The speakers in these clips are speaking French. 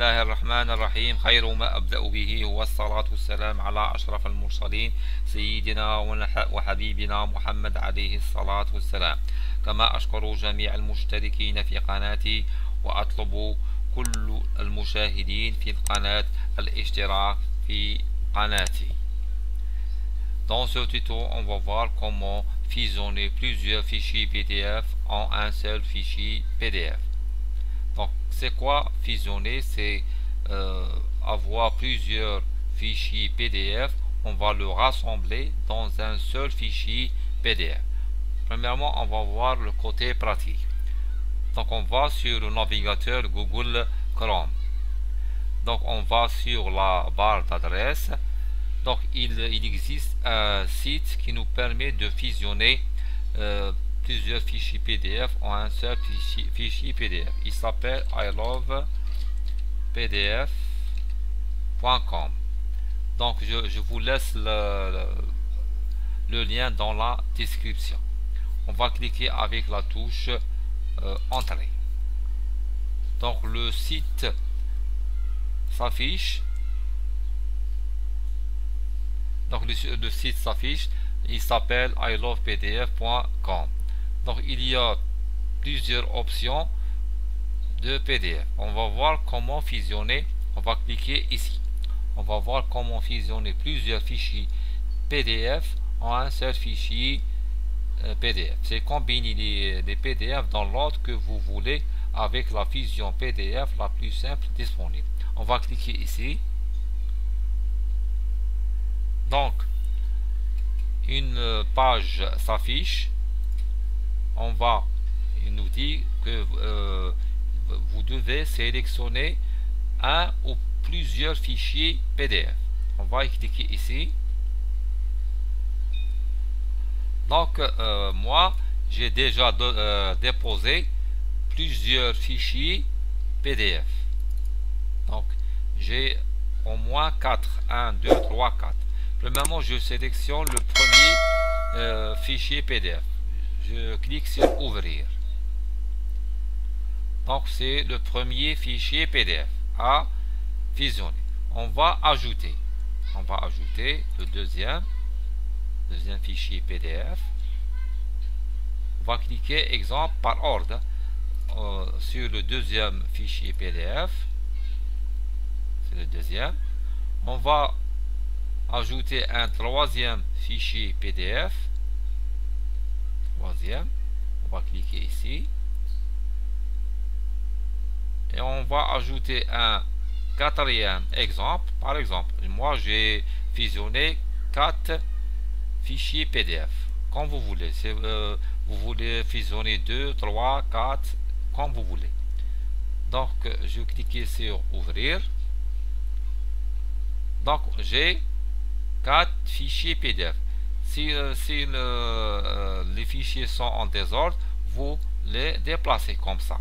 الله الرحمن الرحيم. خير ما أبدأ به هو الصلاة والسلام على أشرف المرسلين سيدنا وحبيبنا محمد عليه الصلاة والسلام. كما أشكر جميع المشتركين في قناتي وأطلب كل المشاهدين في القناة الاشتراك في قناتي. Dans ce tuto, on va voir comment fusionner plusieurs fichiers PDF en un seul fichier PDF. Donc, c'est quoi fusionner? C'est avoir plusieurs fichiers PDF. On va le rassembler dans un seul fichier PDF. Premièrement, on va voir le côté pratique. Donc, on va sur le navigateur Google Chrome. Donc, on va sur la barre d'adresse. Donc il existe un site qui nous permet de fusionner plusieurs fichiers PDF en un seul fichier PDF. Il s'appelle ilovepdf.com. Donc je vous laisse le lien dans la description. On va cliquer avec la touche Entrée. Donc le site s'affiche. Donc le site s'affiche, il s'appelle ilovepdf.com. Donc il y a plusieurs options de PDF. On va voir comment fusionner. On va cliquer ici. On va voir comment fusionner plusieurs fichiers PDF en un seul fichier PDF. C'est combiner les PDF dans l'ordre que vous voulez avec la fusion PDF la plus simple disponible. On va cliquer ici. Donc, une page s'affiche. Il nous dit que vous devez sélectionner un ou plusieurs fichiers PDF. On va y cliquer ici. Donc, moi, j'ai déjà déposé plusieurs fichiers PDF. Donc, j'ai au moins 4. 1, 2, 3, 4. Premièrement, je sélectionne le premier fichier PDF. Je clique sur Ouvrir. Donc, c'est le premier fichier PDF à fusionner. On va ajouter le deuxième fichier PDF. On va cliquer exemple par ordre sur le deuxième fichier PDF. C'est le deuxième. On va ajouter un troisième fichier PDF. Troisième. On va cliquer ici. Et on va ajouter un quatrième exemple. Par exemple, moi j'ai fusionné 4 fichiers PDF. Comme vous voulez. Vous voulez fusionner 2, 3, 4, comme vous voulez. Donc, je clique sur Ouvrir. Donc, j'ai 4 fichiers PDF. Si les fichiers sont en désordre, vous les déplacez comme ça.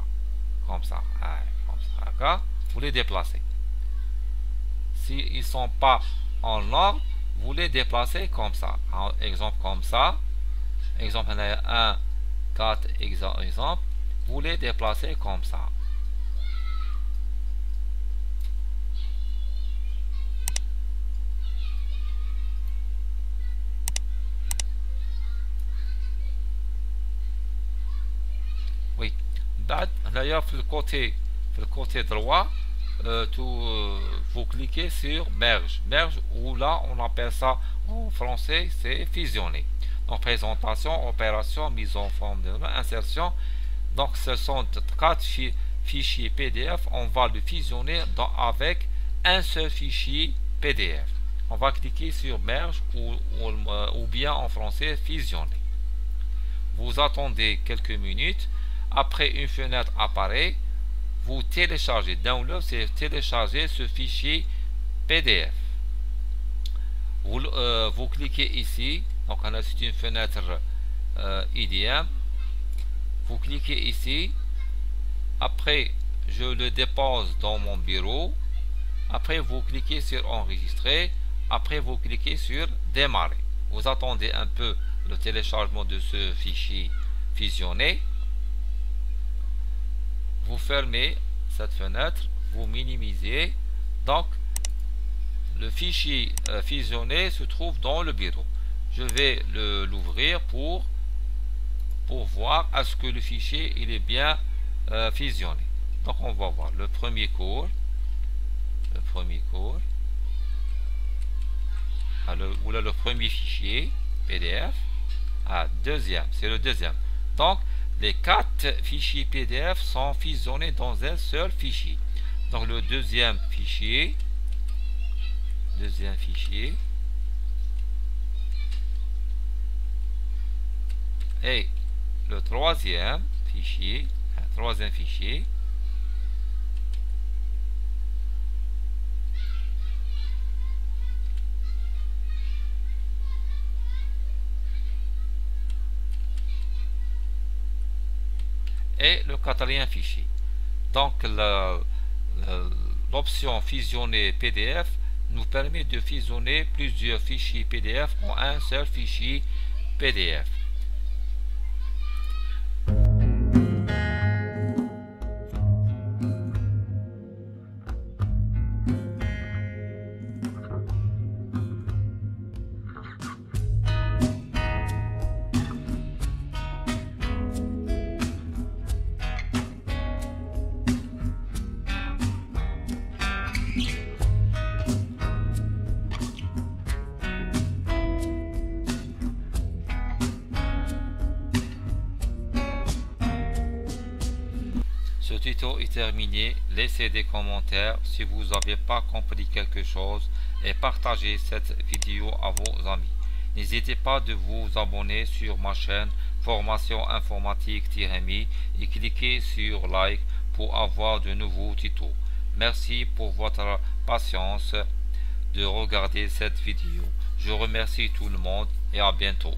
D'accord? Vous les déplacez. S'ils ne sont pas en ordre, vous les déplacez comme ça. Exemple comme ça. Exemple 1, 4 exemple. Vous les déplacez comme ça. Oui. D'ailleurs, le côté droit, vous cliquez sur merge, ou là on appelle ça en français, c'est fusionner. Donc présentation, opération, mise en forme de insertion. Donc ce sont 4 fichiers PDF. On va le fusionner avec un seul fichier PDF. On va cliquer sur merge ou bien en français fusionner. Vous attendez quelques minutes. Après, une fenêtre apparaît. Vous téléchargez. Download, c'est télécharger ce fichier PDF. Vous cliquez ici. Donc, c'est une fenêtre IDM. Vous cliquez ici. Après, je le dépose dans mon bureau. Après, vous cliquez sur Enregistrer. Après, vous cliquez sur Démarrer. Vous attendez un peu le téléchargement de ce fichier fusionné. Vous fermez cette fenêtre. vous minimisez. Donc le fichier fusionné se trouve dans le bureau. Je vais l'ouvrir pour voir est-ce que le fichier il est bien fusionné. Donc on va voir le premier cours, le premier fichier PDF. Deuxième, c'est le deuxième. Donc les 4 fichiers PDF sont fusionnés dans un seul fichier. Donc le deuxième fichier et le troisième fichier, et le quatrième fichier. Donc l'option fusionner PDF nous permet de fusionner plusieurs fichiers PDF en un seul fichier PDF. Ce tuto est terminé. Laissez des commentaires si vous n'avez pas compris quelque chose et partagez cette vidéo à vos amis. N'hésitez pas de vous abonner sur ma chaîne Formation Informatique-MI et cliquez sur like pour avoir de nouveaux tutos. Merci pour votre patience de regarder cette vidéo. Je remercie tout le monde et à bientôt.